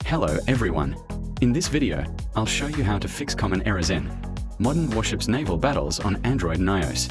Hello everyone. In this video, I'll show you how to fix common errors in Modern Warships naval battles on Android and iOS.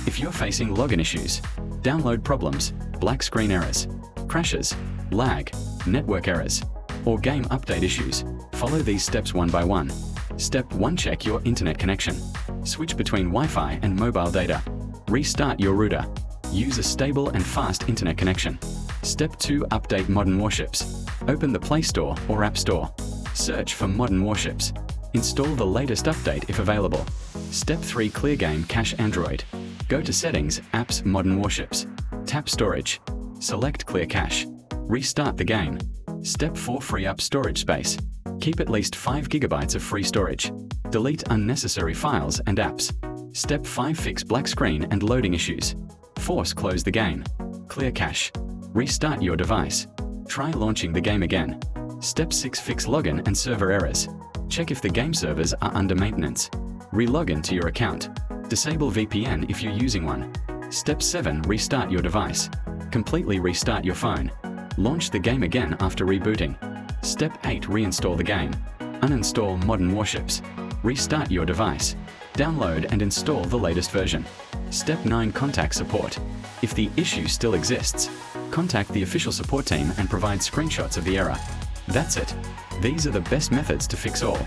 If you're facing login issues, download problems, black screen errors, crashes, lag, network errors, or game update issues, follow these steps one by one. Step 1. Check your internet connection. Switch between Wi-Fi and mobile data. Restart your router. Use a stable and fast internet connection. Step 2. Update Modern Warships. Open the Play Store or App Store. Search for Modern Warships. Install the latest update if available. Step 3. Clear game cache Android. Go to Settings, Apps, Modern Warships. Tap Storage. Select Clear Cache. Restart the game. Step 4. Free up storage space. Keep at least 5 GB of free storage. Delete unnecessary files and apps. Step 5. Fix black screen and loading issues. Force close the game. Clear cache. Restart your device. Try launching the game again. Step 6. Fix login and server errors. Check if the game servers are under maintenance. Re-login to your account. Disable VPN if you're using one. Step 7. Restart your device. Completely restart your phone. Launch the game again after rebooting. Step 8. Reinstall the game. Uninstall Modern Warships. Restart your device. Download and install the latest version. Step 9. Contact support. If the issue still exists, contact the official support team and provide screenshots of the error. That's it. These are the best methods to fix all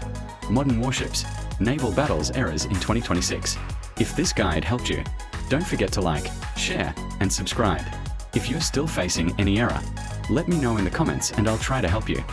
Modern Warships naval battles errors in 2026. If this guide helped you, don't forget to like, share, and subscribe. If you're still facing any error, let me know in the comments and I'll try to help you.